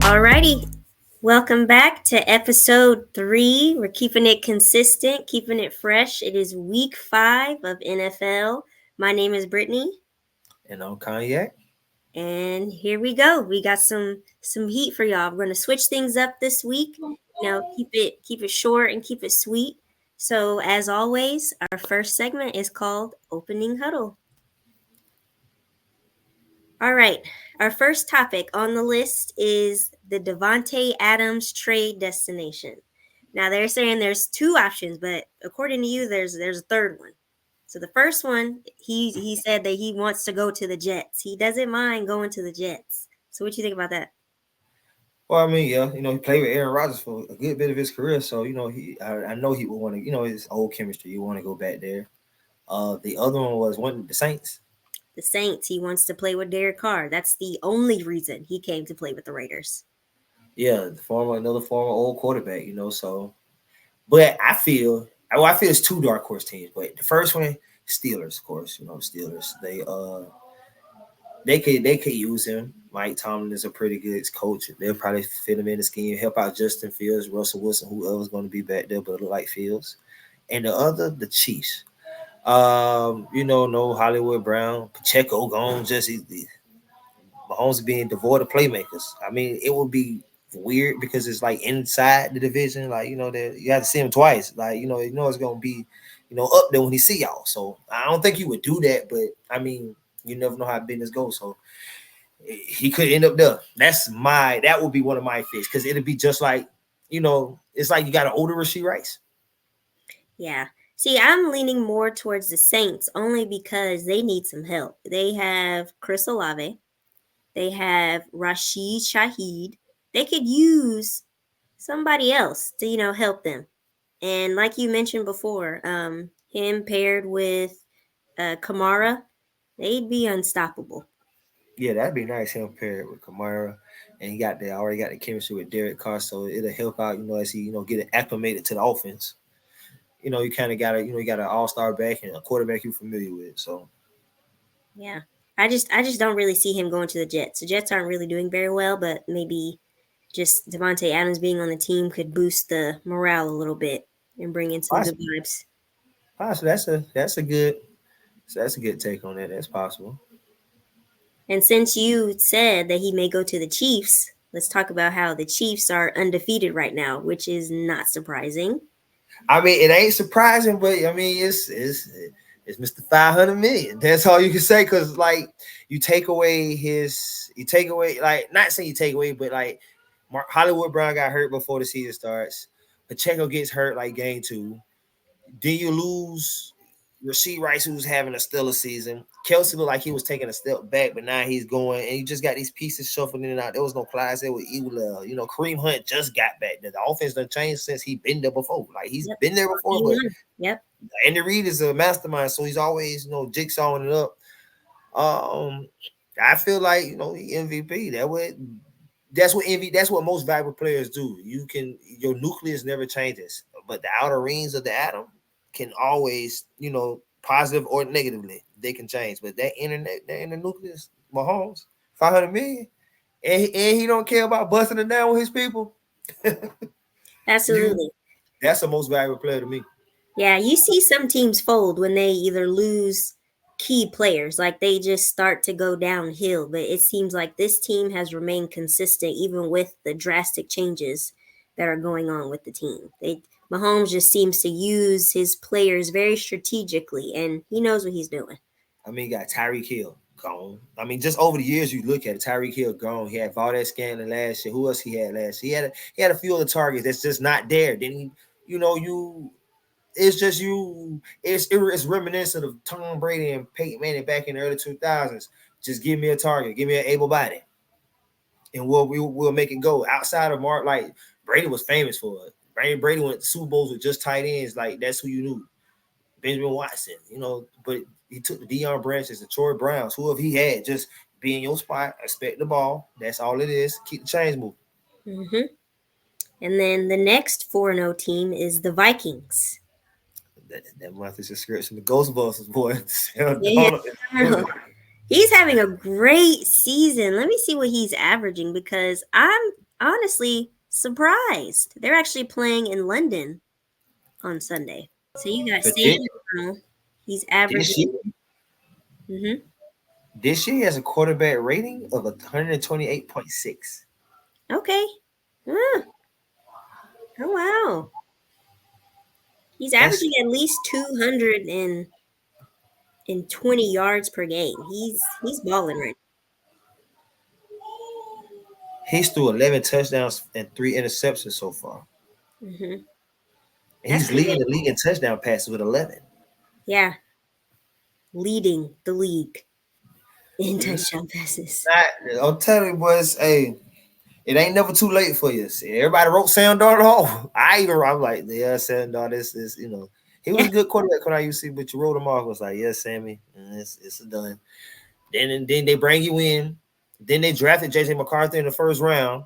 Alrighty, welcome back to episode 3. We're keeping it consistent, keeping it fresh. It is week 5 of NFL. My name is Brittany. And I'm Cognac. And here we go. We got some heat for y'all. We're gonna switch things up this week. Keep it short and keep it sweet. So as always, our first segment is called Opening Huddle. All right. Our first topic on the list is the Davante Adams trade destination. Now they're saying there's 2 options, but according to you, there's a third one. So the first one, he said that he wants to go to the Jets. He doesn't mind going to the Jets. So what do you think about that? Well, I mean, yeah, he played with Aaron Rodgers for a good bit of his career, so I know he would want to, his old chemistry. You want to go back there. The other one was the Saints. The Saints. He wants to play with Derek Carr. That's the only reason he came to play with the Raiders. Yeah, another former old quarterback. So, but I feel it's 2 dark horse teams. But the first one, Steelers, of course. Steelers. They could use him. Mike Tomlin is a pretty good coach. They'll probably fit him in the scheme, help out Justin Fields, Russell Wilson, whoever's going to be back there, but it look like Fields. And the other, the Chiefs. No Hollywood Brown, Pacheco gone. Mahomes being devoid of playmakers. I mean, it would be weird because it's like inside the division. Like that you have to see him twice. Like it's gonna be up there when he see y'all. So I don't think he would do that. But I mean, you never know how business goes. So he could end up there. That would be one of my fits because it'd be just like it's like you got an older Rashee Rice. Yeah. See, I'm leaning more towards the Saints only because they need some help. They have Chris Olave. They have Rashid Shaheed. They could use somebody else to, help them. And like you mentioned before, him paired with Kamara, they'd be unstoppable. Yeah, that'd be nice. Him paired with Kamara, and he already got the chemistry with Derek Carr, so it'll help out. As he get acclimated to the offense. You kind of got you got an all-star back and a quarterback you're familiar with. So, yeah, I just don't really see him going to the Jets. The Jets aren't really doing very well, but maybe just Davante Adams being on the team could boost the morale a little bit and bring in some good vibes. Possibly, that's a good take on that. That's possible. And since you said that he may go to the Chiefs, let's talk about how the Chiefs are undefeated right now, which is not surprising. I mean, it ain't surprising, but I mean, it's Mr. 500 million. That's all you can say. Cause like you take away, like not saying you take away, but like Hollywood Brown got hurt before the season starts. Pacheco gets hurt like game 2. Then you lose Rashee Rice, who's having a stellar season. Kelsey looked like he was taking a step back, but now he's going, and you just got these pieces shuffling in and out. There was no Clydesdale with Ewell. Kareem Hunt just got back there. The offense done changed since he been there before. Like he's been there before, but Andy Reid is a mastermind, so he's always jigsawing it up. I feel like MVP. That's what most valuable players do. Your nucleus never changes, but the outer rings of the atom can always, positive or negatively, they can change. But that inner nucleus, Mahomes, 500 million, and he don't care about busting it down with his people. Absolutely. That's the most valuable player to me. Yeah, you see some teams fold when they either lose key players, like they just start to go downhill. But it seems like this team has remained consistent even with the drastic changes that are going on with the team. Mahomes just seems to use his players very strategically, and he knows what he's doing. I mean, you got Tyreek Hill gone. I mean, just over the years you look at it, Tyreek Hill gone. He had Valdez Scantling last year. Who else he had last year? He had a few other targets that's just not there. Then he, it's reminiscent of Tom Brady and Peyton Manning back in the early 2000s. Just give me a target, give me an able body, and we'll make it go. Outside of Mark, like Brady was famous for it. Brady went to Super Bowls with just tight ends. Like that's who you knew. Benjamin Watson, but he took the Deion Branches, the Troy Browns, whoever he had, just be in your spot, expect the ball. That's all it is. Keep the chains moving. Mm-hmm. And then the next 4-0 team is the Vikings. That month is description. The Ghostbusters, boy. He's having a great season. Let me see what he's averaging because I'm honestly surprised. They're actually playing in London on Sunday. So you got But Sam Darnold. He's this year, averaging. Hmm. this year he has a quarterback rating of 128.6. Okay. Ah, oh wow. He's That's averaging at least 220 yards per game. He's balling right he's threw 11 touchdowns and 3 interceptions so far. now. Hmm. That's He's pretty leading good. the league in touchdown passes with 11. Yeah, leading the league in He's touchdown passes. not. I'm telling you, boys. Hey, it ain't never too late for you. See, everybody wrote Sam Darnold off. I'm like, yeah, Sam Darnold. This is he was Yeah, a good quarterback when I used to see, but you wrote him off. I was like, yes, Sammy, it's done. Then they bring you in. Then they drafted JJ McCarthy in the first round.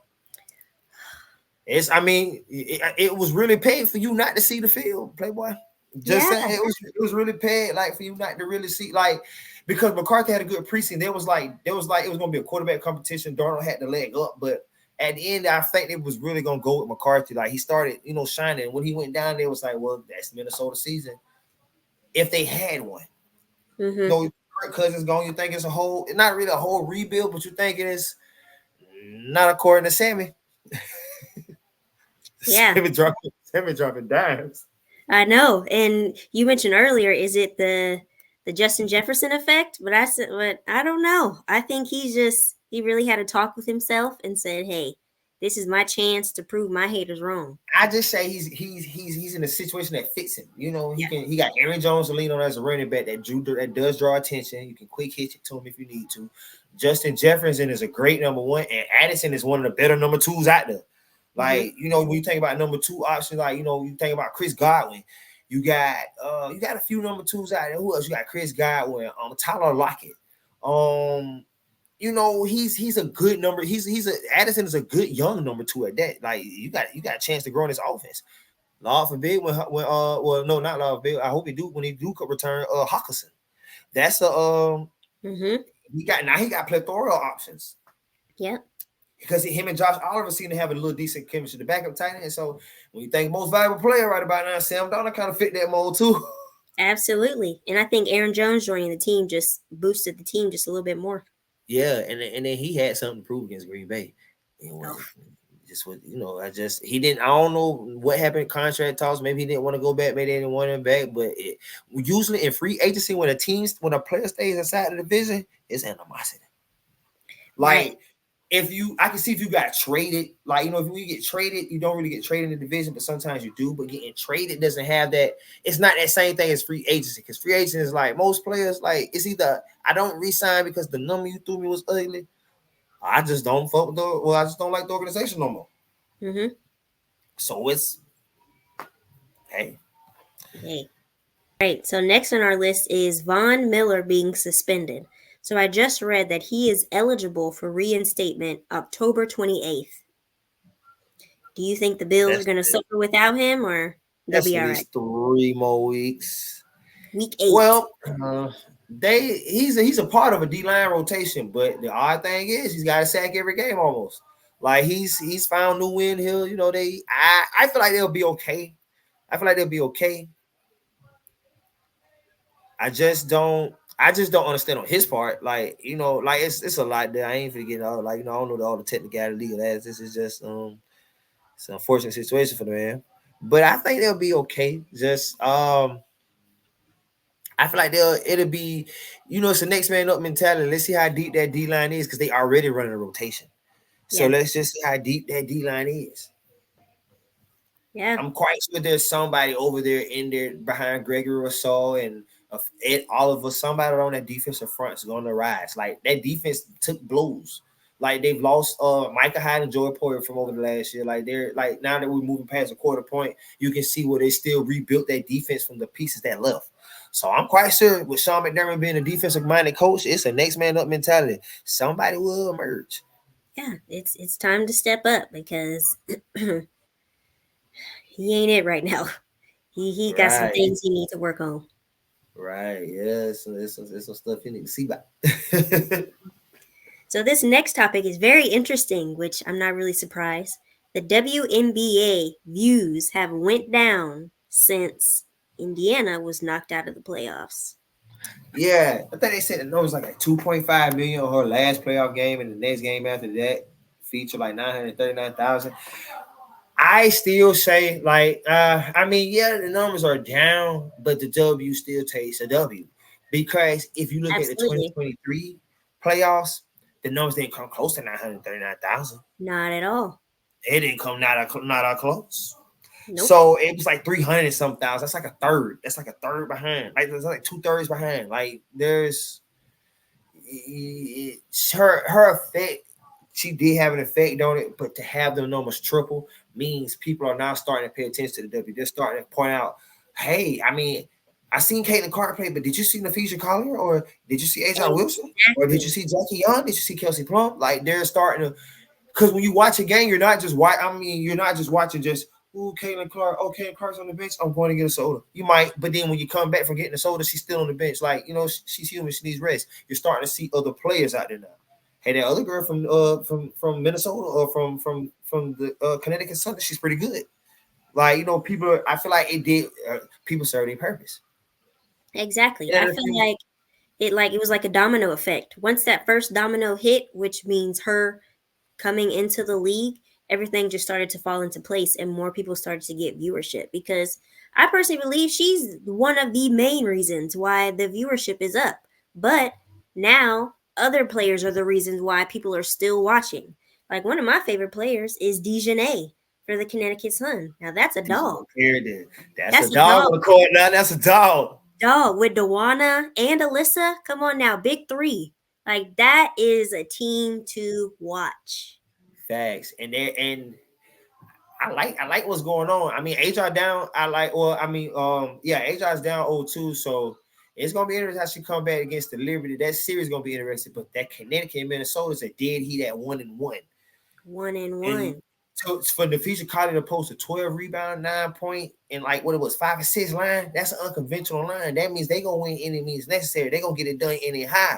I mean, it was really paid for you not to see the field, Playboy. Just yeah, saying, it was really paid, like for you not to really see, like because McCarthy had a good preseason. There was like it was gonna be a quarterback competition. Darnold had the leg up, but at the end, I think it was really gonna go with McCarthy. Like he started, shining. When he went down there, it was like, well, that's Minnesota season if they had one. hmm, Kirk Cousins gone. You think it's not really a whole rebuild, but you think it is not according to Sammy. yeah. Sammy dropping dimes. I know. And you mentioned earlier, is it the Justin Jefferson effect? But I said, but I don't know. I think he really had a talk with himself and said, "Hey, this is my chance to prove my haters wrong." I just say he's in a situation that fits him. Yeah. He got Aaron Jones to lean on as a running back that does draw attention. You can quick hit it to him if you need to. Justin Jefferson is a great number one, and Addison is one of the better number twos out there. Hmm. Like, when you think about number two options, like, you think about Chris Godwin. You got a few number twos out there. Who else? You got Chris Godwin, Tyler Lockett. Um, he's a good number. Addison is a good young number two at that. Like you got a chance to grow in this offense. Lord forbid well, no, not Lord forbid. I hope he do when he do return Hawkinson. That's Hmm. he got plethora of options Yep. because him and Josh Oliver seem to have a little decent chemistry. The backup tight end. So when you think most valuable player right about now, Sam Donald kind of fit that mold too. Absolutely. And I think Aaron Jones joining the team just boosted the team just a little bit more. Yeah, and then he had something to prove against Green Bay. And Oh, just what he didn't. I don't know what happened. Contract talks. Maybe he didn't want to go back. Maybe they didn't want him back. But usually in free agency, when a player stays inside the division, it's animosity. right. Like I can see if you got traded. Like if you get traded, you don't really get traded in the division, but sometimes you do. But getting traded doesn't have that. It's not that same thing as free agency because free agency is like most players. Like it's either I don't resign because the number you threw me was ugly. I just don't fuck with I just don't like the organization no more. Hmm. So it's hey, Hey. Right. So next on our list is Von Miller being suspended. So I just read that he is eligible for reinstatement October 28th. Do you think the Bills are that's going to suffer without him or they'll that's be at all right? least 3 more weeks. Week 8. Well, he's a part of a D line rotation, but the odd thing is he's got a sack every game almost. Like he's found new win. I feel like they'll be okay. I feel like they'll be okay. I just don't understand on his part. Like like it's a lot there. I ain't forgetting all like I don't know all the technicality legal ass. This is just it's an unfortunate situation for the man. But I think they'll be okay. Just I feel like it'll be, it's a next man up mentality. Let's see how deep that D line is because they already running a rotation. So Yeah. let's just see how deep that D line is. Yeah. I'm quite sure there's somebody over there in there behind Gregory Rousseau and Ed Oliver. Somebody on that defensive front is going to rise. Like that defense took blows. Like they've lost Micah Hyde and Joey Poyer from over the last year. Like they're like now that we're moving past a quarter point, you can see where they still rebuilt that defense from the pieces that left. So I'm quite sure with Sean McDermott being a defensive minded coach, it's a next man up mentality. Somebody will emerge. Yeah. It's time to step up because he ain't it right now. He got some Right, things he needs to work on. Right. Yeah. So there's some stuff you need to see about. So this next topic is very interesting, which I'm not really surprised. The WNBA views have went down since Indiana was knocked out of the playoffs. Yeah, I think they said the number was like 2.5 million on her last playoff game, and the next game after that featured like 939,000. I still say like I mean, yeah, the numbers are down, but the W still takes a W. Because if you look at the Absolutely. 2023 playoffs, the numbers didn't come close to 939,000. Not at all. It didn't come not close. Nope. So it was like 300 and some thousand. That's like a third. That's like a third behind. Like there's like 2/3 behind. Like there's her effect. She did have an effect on it, but to have the numbers triple means people are now starting to pay attention to the W. They're starting to point out, hey, I mean, I seen Caitlin Clark play, but did you see Nafisha Collier, or did you see AJ Wilson, or did you Exactly. see Jackie Young? Did you see Kelsey Plum? Like they're starting to, because when you watch a game, you're not just you're not just watching just Caitlin Clark. Oh, Caitlin Clark's on the bench. I'm going to get a soda. You might, but then when you come back from getting a soda, she's still on the bench. Like she's human. She needs rest. You're starting to see other players out there now. Hey, that other girl from Minnesota or from the Connecticut Sun, she's pretty good. Like people. I feel like it did. People serve their purpose. Exactly. I And if feel you, like it was like a domino effect. Once that first domino hit, which means her coming into the league, everything just started to fall into place and more people started to get viewership because I personally believe she's one of the main reasons why the viewership is up. But now other players are the reasons why people are still watching. Like one of my favorite players is Dejanay for the Connecticut Sun. Now that's a did you dog. compare that? That's a That's a dog dog. on the court now. That's a dog. Dog with Dewana and Alyssa. Come on now, big three. Like that is a team to watch. Facts. And I like what's going on. I mean, HR down. I like. Well, I mean, yeah, HR's down 0-2, so it's gonna be interesting how she come back against the Liberty. That series gonna be interesting. But that Connecticut and Minnesota's a dead heat at 1-1, One and and one. so for the future Collie to post a 12 rebound, 9 point, and like what it was 5 and 6 line. That's an unconventional line. That means they gonna win any means necessary. They gonna get it done anyhow.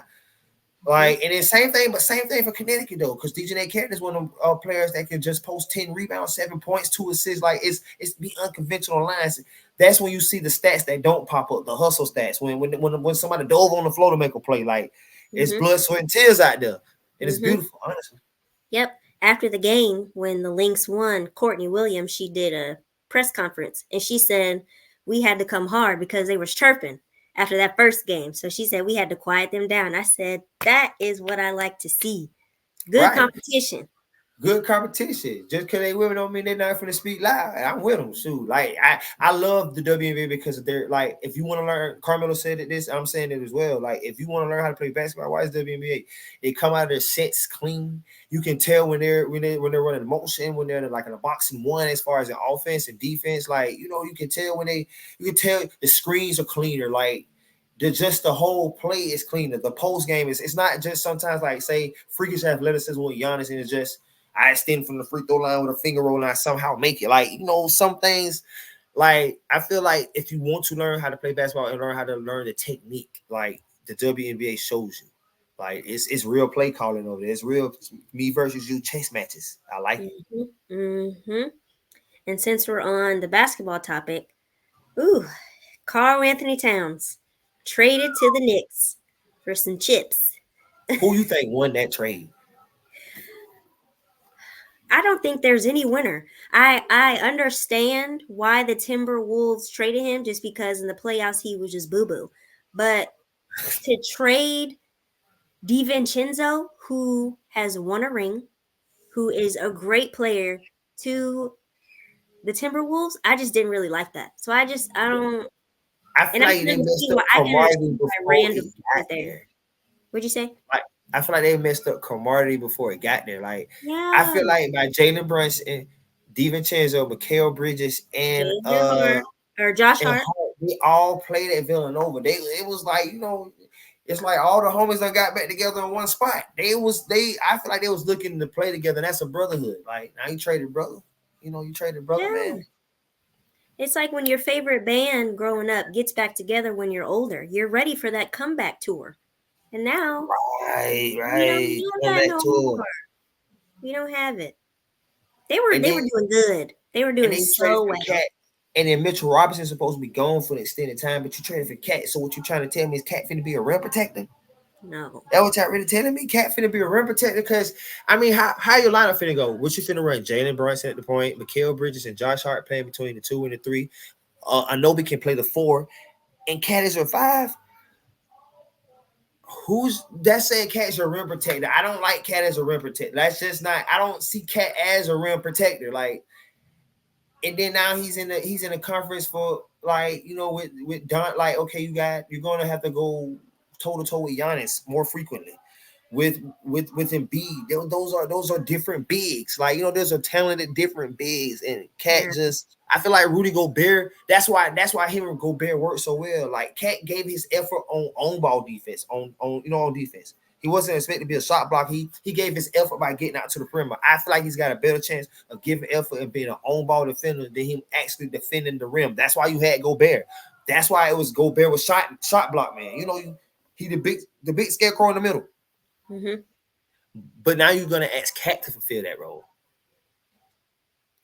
Mhm. Like, and then but same thing for Connecticut though, because DJ Cannon is one of them players that can just post 10 rebounds, 7 points, 2 assists. Like it's the unconventional lines. That's when you see the stats that don't pop up, the hustle stats. When somebody dove on the floor to make a play, like it's Mhm. blood, sweat, and tears out there, and it's Mhm. beautiful, honestly. Yep. After the game, when the Lynx won, Courtney Williams she did a press conference and she said we had to come hard because they was chirping after that first game. So she said we had to quiet them down. I said that is what I like to see. Good Right. competition. Good competition. Just because they women don't mean they're not finna speak loud. I'm with them. Shoot. Like I love the WNBA because they're like, if you want to learn, Carmelo said it this, I'm saying it as well. Like, if you want to learn how to play basketball, why is WNBA? They come out of their sets clean. You can tell when they're running motion, when they're like in a boxing one as far as the offense and defense. Like, you can tell you can tell the screens are cleaner. Like just the whole play is cleaner. The post game it's not just sometimes like say freakish athleticism with Giannis and it's just I extend from the free throw line with a finger roll and I somehow make it. Like, some things, like, I feel like if you want to learn how to play basketball and learn how to learn the technique, like the WNBA shows you. Like, it's real play calling over there. It's real me versus you chess matches. I like it. Mhm. Mhm. And since we're on the basketball topic, ooh, Carl Anthony Towns traded to the Knicks for some chips. Who you think won that trade? I don't think there's any winner. I understand why the Timberwolves traded him just because in the playoffs he was just boo boo. But to trade DiVincenzo, who has won a ring, who is a great player, to the Timberwolves, I just didn't really like that. So I don't, I and feel I like can they messed understand up why camaraderie before it random got went there. there. What'd you say? Like, I feel like they messed up camaraderie before it got there. Like, I Yeah, feel like by Jalen Brunson, DiVincenzo, Mikal Bridges, and Jalen Hart or Josh Hart. Hart, we all played at Villanova. It was like, it's like all the homies that got back together in one spot. I feel like they was looking to play together. And that's a brotherhood. Like, now you traded brother. You traded brother, Yeah, man. It's like when your favorite band growing up gets back together when you're older. You're ready for that comeback tour. And now Right, we don't right. do On that that no tour. more. We don't have it. They were And they then were doing good. They were and doing then you traded so for well. Cat. And then Mitchell Robinson's supposed to be gone for an extended time, but you traded for Cat. So what you trying to tell me is Cat finna be a rim protector? No. That what y'all really telling me? Cat finna be a rim protector? Because I mean, how your lineup finna go? What you finna run? Jalen Brunson at the point, Mikal Bridges and Josh Hart playing between the 2 and the 3. Anobi can play the 4, and Cat is your 5. Who's that saying Cat's your rim protector? I don't like Cat as a rim protector. That's just not. I don't see Cat as a rim protector. Like, and then now he's in a conference for like with Don. Like, okay, you're gonna have to go toe to toe with Giannis more frequently. With Embiid, those are different bigs. Like, those are talented different bigs. And Cat Yeah. just, I feel like Rudy Gobert. That's why him and Gobert work so well. Like, Cat gave his effort on ball defense, on defense. He wasn't expected to be a shot block. He gave his effort by getting out to the perimeter. I feel like he's got a better chance of giving effort and being an on ball defender than him actually defending the rim. That's why you had Gobert. That's why it was Gobert was shot block man. He the big scarecrow in the middle. Mhm. But now you're gonna ask Cat to fulfill that role.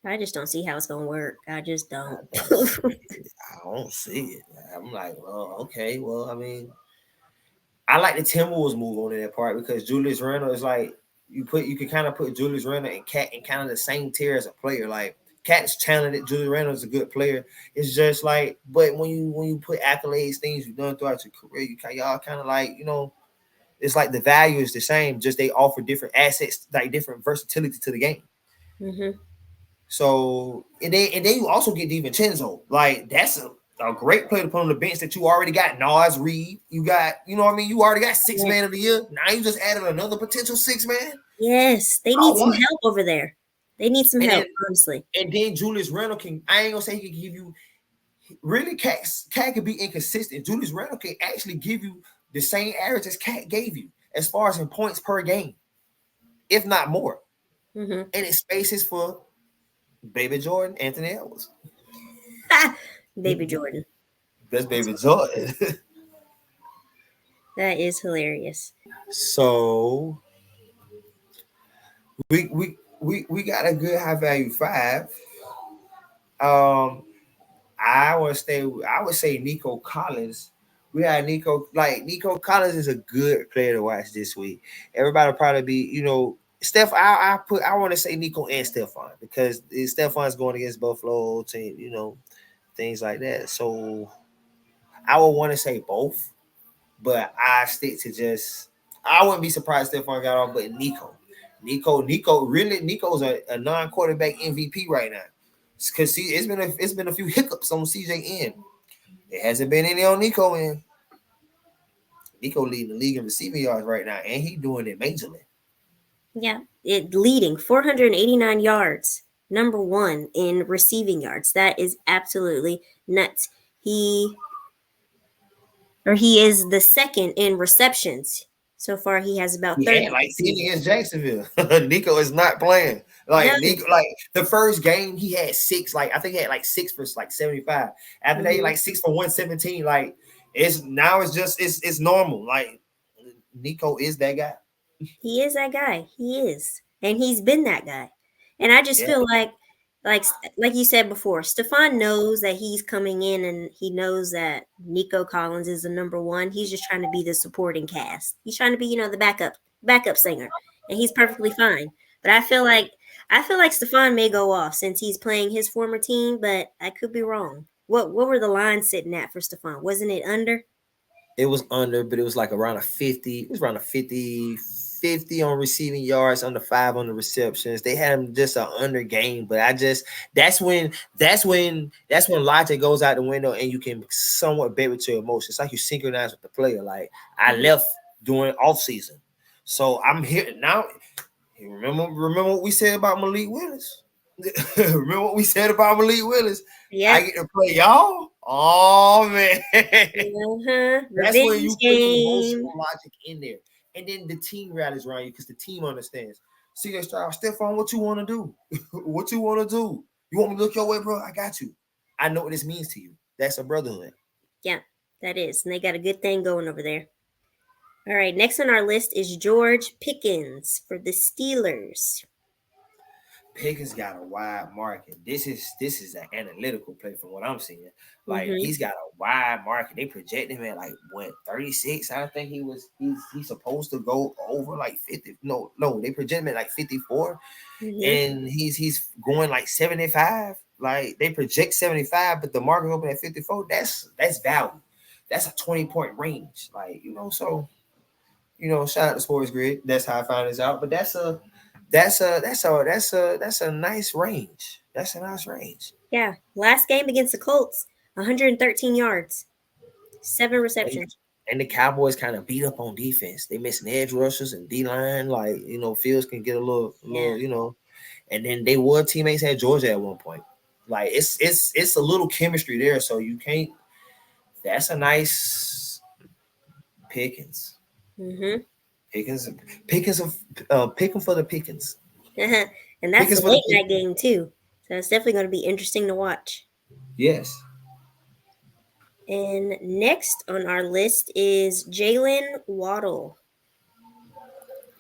I just don't see how it's gonna work. I just I don't. don't see it. I don't see it. I'm like, well, okay. Well, I mean, I like the Timberwolves move on in that part because Julius Randle is like you can kind of put Julius Randle and Cat in kind of the same tier as a player. Like, Cat is talented, Julius Randle is a good player. It's just like, but when you put accolades, things you've done throughout your career, y'all kind of like, it's like the value is the same, just they offer different assets, like different versatility to the game. Mhm. So and then you also get DiVincenzo. Like, that's a great player to put on the bench that you already got Nas Reed. You got, what I mean? You already got six Yeah. man of the year. Now you just added another potential six man. Yes, they I need some want. help over there. They need some And then help, honestly. and then Julius Randle can, I ain't gonna say he can give you really. Cat can be inconsistent. Julius Randle can actually give you the same average as Cat gave you as far as in points per game, if not more. Mhm. And it spaces for Baby Jordan, Anthony Edwards. Baby Jordan. That's Baby Jordan. That is hilarious. So we got a good high value 5. Um, I would say Nico Collins. We had Nico Collins is a good player to watch this week. Everybody will probably be, Steph. I want to say Nico and Stephon because Stephon's going against Buffalo team, things like that. So I would want to say both, but I stick to just. I wouldn't be surprised if Stephon got off, but Nico's a non-quarterback MVP right now. Because see, it's been a few hiccups on CJ end. It hasn't been any on Nico end. Nico leading the league in receiving yards right now, and he doing it majorly. Yeah, it leading 489 yards, number one in receiving yards. That is absolutely nuts. He is the second in receptions. So far, he has about He 30 had like this 10 season. against Jacksonville. Nico is not playing. No. Like Nico, like the first game he had 6. Like I think he had like 6 for like 75. After that, he Mhm. like 6 for 117. Like it's normal. Like Nico is that guy. He is that guy. He is, and he's been that guy. And I just Yeah. feel like like you said before, Stefan knows that he's coming in, and he knows that Nico Collins is the number one. He's just trying to be the supporting cast. He's trying to be, the backup singer, and he's perfectly fine. But I feel like Stefan may go off since he's playing his former team, but I could be wrong. What were the lines sitting at for Stefan? Wasn't it under? It was under, but it was like around a 50. It was around a 50 on receiving yards, under 5 on the receptions. They had him just an under game, but that's when logic goes out the window and you can somewhat bet with your emotions. It's like you synchronize with the player. Like, I Mhm. left during off season, so I'm here now. Remember what we said about Malik Willis? Remember what we said about Malik Willis? I Yep. get to play y'all. Oh man. Uh-huh. That's when Revenge you put the game. emotional logic in there. And then the team rallies around you because the team understands. CJ Stroud, Stephon, what you want to do? What you want to do? You want me to look your way, bro? I got you. I know what this means to you. That's a brotherhood. Yeah, that is. And they got a good thing going over there. All right, next on our list is George Pickens for the Steelers. Pickens got a wide market. This is an analytical play from what I'm seeing. Like Mm-hmm. he's got a wide market. They project him at like what 36. I think he's supposed to go over like 50. No, they project him at like 54, Mm-hmm. and he's going like 75. Like they project 75, but the market open at 54. That's value. That's a 20-point range. Like so shout out to Sports Grid. That's how I found this out. But that's a nice range. That's a nice range. Yeah, last game against the Colts, 113 yards, seven And, receptions. and the Cowboys kind of beat up on defense. They missing edge rushers and D line. Like Fields can get a little. Yeah. And then they were teammates at Georgia at one point. Like it's a little chemistry there. So you can't. That's a nice Pickens. Mm-hmm. Pickens. Pickens of picking for the Pickens. And that's a Pickens for the late night Pickens. game too, so it's definitely going to be interesting to watch. Yes. And next on our list is Jalen Waddle.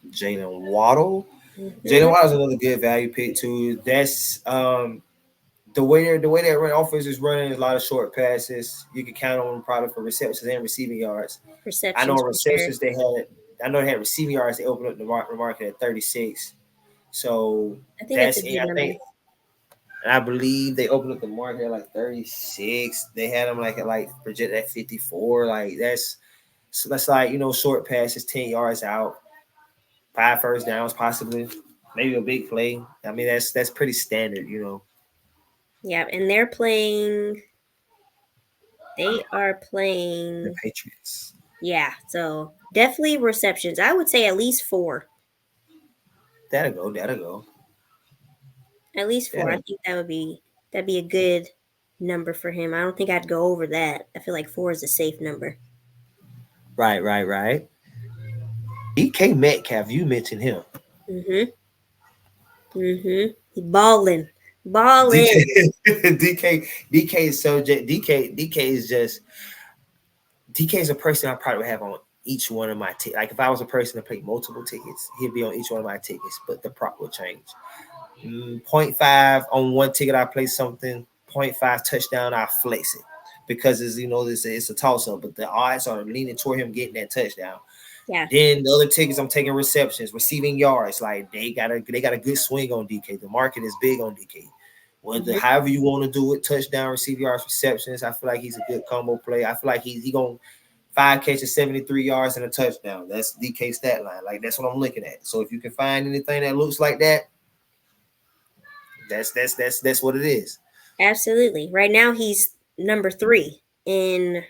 Jalen Waddle. Jalen Mm-hmm. Waddle's another good value pick too. That's the way that run offense is running is a lot of short passes. You can count on them probably for receptions and receiving yards. I know Receptions for sure. receptions they had. I know they had receiving yards. They opened up the market at 36. So I think that's a that's good I number. think and I believe they opened up the market at like 36. They had them like at like projected at 54. Like that's like short passes 10 yards out, 5 first downs possibly, maybe a big play. I mean that's pretty standard. Yeah, and they're playing. They are The playing. Patriots. Yeah, so definitely receptions. I would say at least four. That'll go. That'll go. At least four. I That'll think that'd be a good number for him. I don't think I'd go over that. I feel like four is a safe number. Right, right, right. DK Metcalf, you mentioned him. Mm-hmm. Mm-hmm. He balling. Balling. DK is so DK is just DK is a person I probably would have on each one of my tickets. Like if I was a person to play multiple tickets, he'd be on each one of my tickets, but the prop will change. Point 0.5 on one ticket, I play something. Point 0.5 touchdown, I flex it because it's a toss up, but the odds are leaning toward him getting that touchdown. Yeah. Then the other tickets, I'm taking receptions, receiving yards. Like they got a good swing on DK. The market is big on DK. Whether Mm-hmm. however you want to do it, touchdown, receive yards, receptions. I feel like he's a good combo play. I feel like he going 5 catches, 73 yards, and a touchdown. That's DK stat line. Like that's what I'm looking at. So if you can find anything that looks like that, that's what it is. Absolutely. Right now he's number three in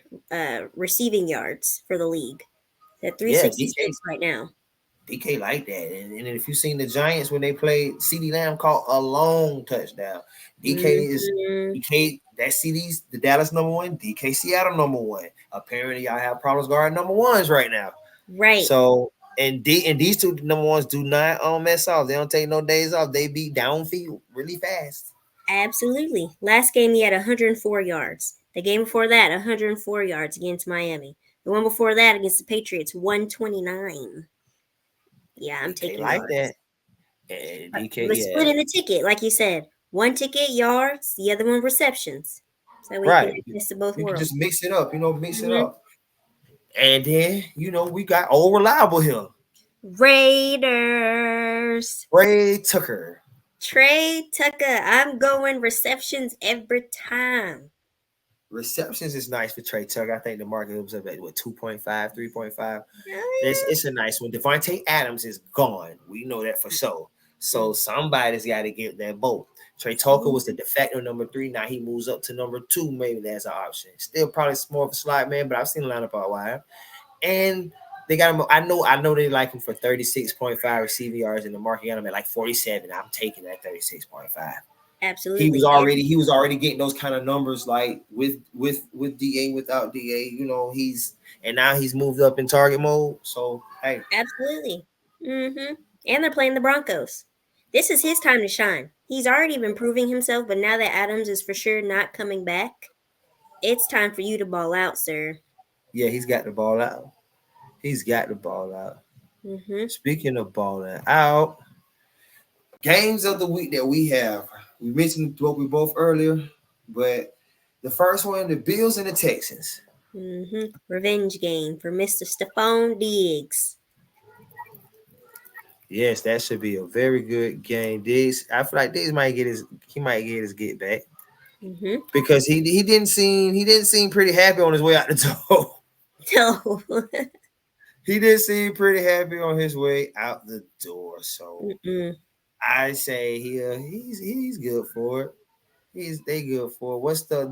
receiving yards for the league. At Yeah, DK 366 right now. DK like that. And if you seen the Giants when they played, CD Lamb caught a long touchdown. Mm-hmm. DK that CD's the Dallas number one, DK Seattle number one. Apparently, y'all have problems guarding number ones right now. Right. So and these two number ones do not mess off. They don't take no days off. They be downfield really fast. Absolutely. Last game he had 104 yards. The game before that, 104 yards against Miami. The one before that against the Patriots, 129. Yeah, I'm DK taking like that. yards. And DK, We're yeah. splitting the ticket, like you said. One ticket yards, the other one receptions. So we can Right. make this of both You can worlds. just mix it up, mix it Hmm. up. And then, we got old reliable here. Raiders. Ray Tucker. Trey Tucker. I'm going receptions every time. Receptions is nice for Trey Tucker. I think the market was up at 2.5, 3.5. Oh, It's a nice one. Devontae Adams is gone. We know that for sure. yeah. So somebody's got to get that boat. Trey Tucker was the de facto number 3. Now he moves up to number 2. Maybe that's an option. Still probably more of a slot man, but I've seen him line up a while. And they got him. I know they like him for 36.5 receiving yards in the market. Got him at like 47. I'm taking that 36.5. he was Absolutely. already And he was already getting those kind of numbers like with DA without DA. And now he's moved up in target mode. So hey, absolutely. And they're playing the Broncos. This is his time to shine. He's already been proving himself, but now that Adams is for sure not coming back, it's time for you to ball out, sir. Yeah, he's got the ball out. He's got the ball out. Mm-hmm. Speaking of balling out, games of the week that we have. We mentioned what we both earlier, but the first one, the Bills and the Texans. Mm-hmm. Revenge game for Mr. Stephon Diggs. Yes, that should be a very good game. Diggs, I feel like Diggs might get his get back Mm-hmm. because he didn't seem pretty happy on his way out the door. No. He did seem pretty happy on his way out the door. So Mm-mm. I say he's good for it. They good for it. What's the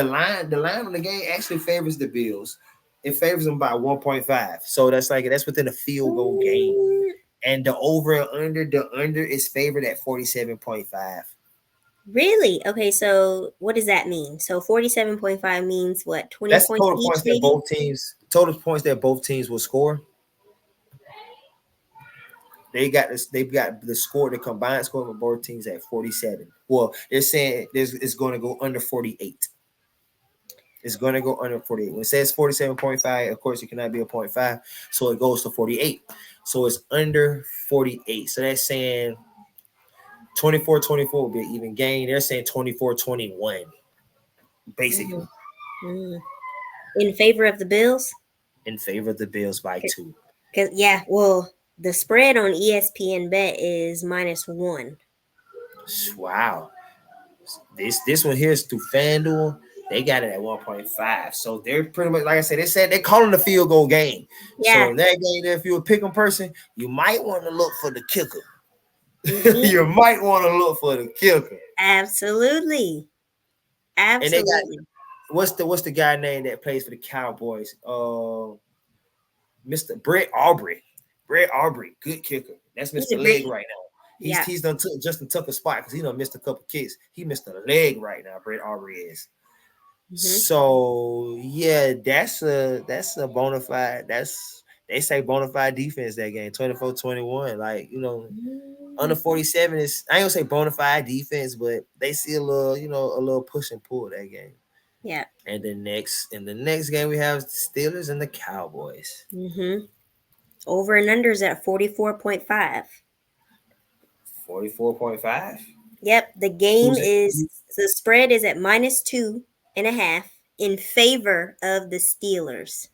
line on the game actually favors the Bills. It favors them by 1.5. So that's within a field goal game. Mm, And the under is favored at 47.5. really? Okay, so what does that mean? So 47.5 means what? 20 That's points each, maybe? total points that both teams will score. They've got the score, the combined score of both teams at 47. Well, they're saying it's going to go under 48. It's going to go under 48. When it says 47.5, of course, it cannot be a point 0.5. So it goes to 48. So it's under 48. So that's saying 24-24 will be an even game. They're saying 24-21, basically, Mm, mm. In favor of the Bills? in favor of the Bills by 2. Because, yeah, well, the spread on ESPN Bet is -1. Wow. This one here is through FanDuel. They got it at 1.5. So they're pretty much, like I said, they're calling the field goal game. Yeah. So in that game, if you're a pick'em person, you might want to look for the kicker. Hmm. You might want to look for the kicker. Absolutely. And they got Absolutely. what's the guy name that plays for the Cowboys? Mr. Brett Aubrey. Brett Aubrey, good kicker. That's He's a Mr. Leg great, right now. He's yeah. he's done Justin Tucker spot because he done missed a couple kicks. He missed a leg right now. Brett Aubrey is. Hmm. So yeah, that's a bona fide. They say bona fide defense that game 24-21. Like under 47 is, I ain't gonna say bona fide defense, but they see a little push and pull that game. Yeah. And the next game we have the Steelers and the Cowboys. Hmm. Over and unders at 44.5. 44.5. Yep. The game Who's it? is, the spread is at -2.5 in favor of the Steelers.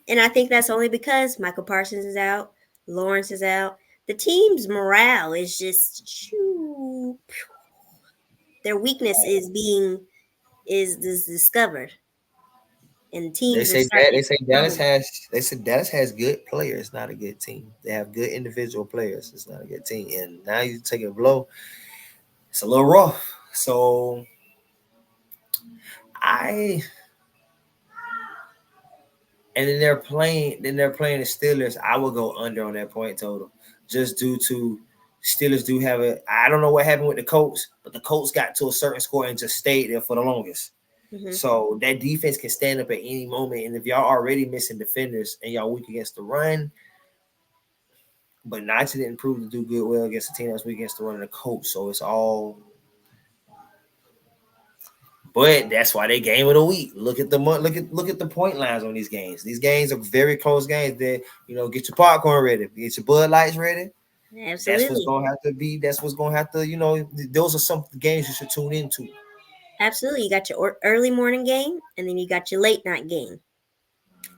And I think that's only because Michael Parsons is out, Lawrence is out. The team's morale is just their weakness is discovered, and They teams are say that starting they to say Dallas crumble. has they said Dallas has good players, not a good team. They have good individual players. It's not a good team. And now you take a blow. It's a little rough. So I and then they're playing the Steelers. I will go under on that point total. Just due to Steelers do have I don't know what happened with the Colts, but the Colts got to a certain score and just stayed there for the longest. Hmm. So that defense can stand up at any moment. And if y'all already missing defenders and y'all weak against the run, but Najee didn't prove to do good well against a team that's weak against the run of the coach. So it's all. But that's why they game of the week. Look at the point lines on these games. These games are very close games. That get your popcorn ready, get your Bud Lights ready. That's what's Absolutely, gonna have to be. That's what's gonna have to. Those are some games you should tune into. absolutely. You got your early morning game, and then you got your late night game.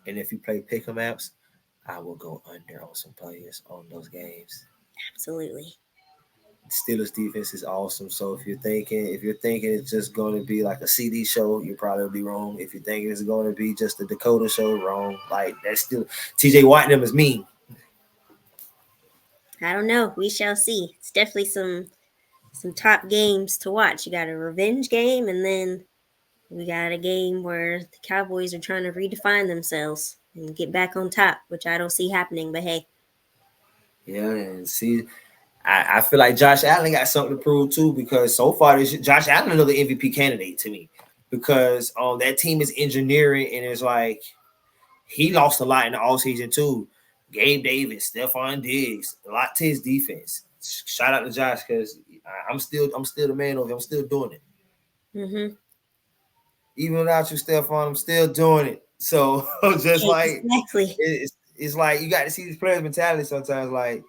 And if you play pick'em apps, I will go under on some players on those games. Absolutely, Steelers defense is awesome. So if you're thinking it's just going to be like a CD show, you probably will be wrong. If you're thinking it's going to be just a Dakota show, wrong. Like that's still TJ Watt and them is mean. I don't know. We shall see. It's definitely some top games to watch. You got a revenge game, and then we got a game where the Cowboys are trying to redefine themselves and get back on top, which I don't see happening. But hey, Yeah, and see, I feel like Josh Allen got something to prove too because so far Josh Allen another MVP candidate to me because that team is engineering and it's like he lost a lot in the offseason too. Gabe Davis, Stephon Diggs, a lot to his defense. Shout out to Josh because I'm still the man over here. I'm still doing it. Mm-hmm. Even without you, Stephon, I'm still doing it. So just like Exactly. it's like you got to see these players' mentality sometimes. Like,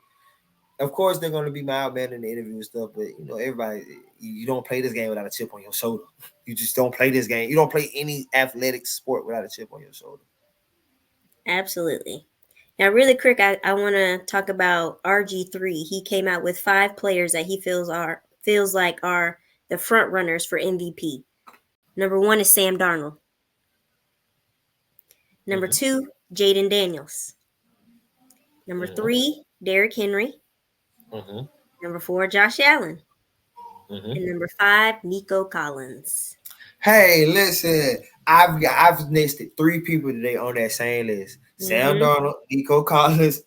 of course they're going to be mild man in the interview and stuff, but everybody, you don't play this game without a chip on your shoulder. You just don't play this game. You don't play any athletic sport without a chip on your shoulder. Absolutely. Now, really quick, I want to talk about RG3. He came out with 5 players that he feels like are the front runners for MVP. Number 1 is Sam Darnold. Number Mm-hmm. 2, Jaden Daniels. Number Mm-hmm. 3, Derrick Henry. Mm-hmm. Number 4, Josh Allen. Mm-hmm. And number 5, Nico Collins. Hey, listen, I've listed 3 people today on that same list: Sam Mm-hmm. Darnold, Nico Collins,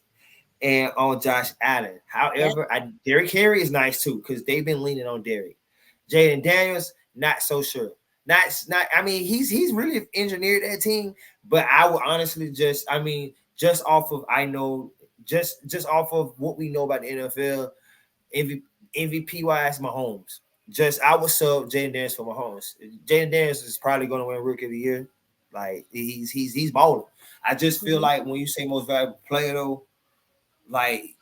and on Josh Allen. Yep. However, Derrick Henry is nice too because they've been leaning on Derrick. Jaden Daniels, not so sure. Not. I mean, he's really engineered that team, but I would honestly just off of just off of what we know about the NFL, MVP wise, Mahomes. Just I would sub Jaden Daniels for Mahomes. Jaden Daniels is probably going to win Rookie of the Year. Like he's balling. I just feel Mm-hmm. like when you say most valuable player though, like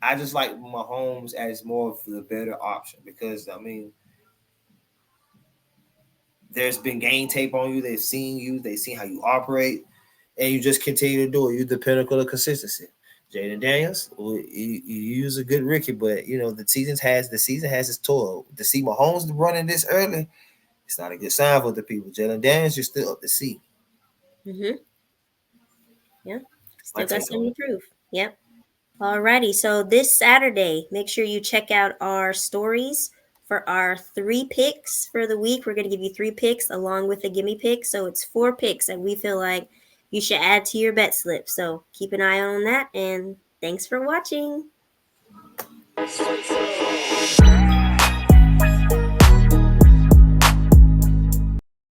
I just like Mahomes as more of the better option because I mean there's been game tape on you, they've seen how you operate, and you just continue to do it. You're the pinnacle of consistency. Jaden Daniels, you use a good Ricky, but the season has its toil. To see Mahomes running this early, it's not a good sign for the people. Jalen Daniels, you're still up to see. Mm-hmm. Yeah. My Still got take something on to prove. Yep. Alrighty, so this Saturday, make sure you check out our stories for our 3 picks for the week. We're going to give you 3 picks along with a gimme pick. So it's 4 picks that we feel like you should add to your bet slip. So keep an eye on that, and thanks for watching. it.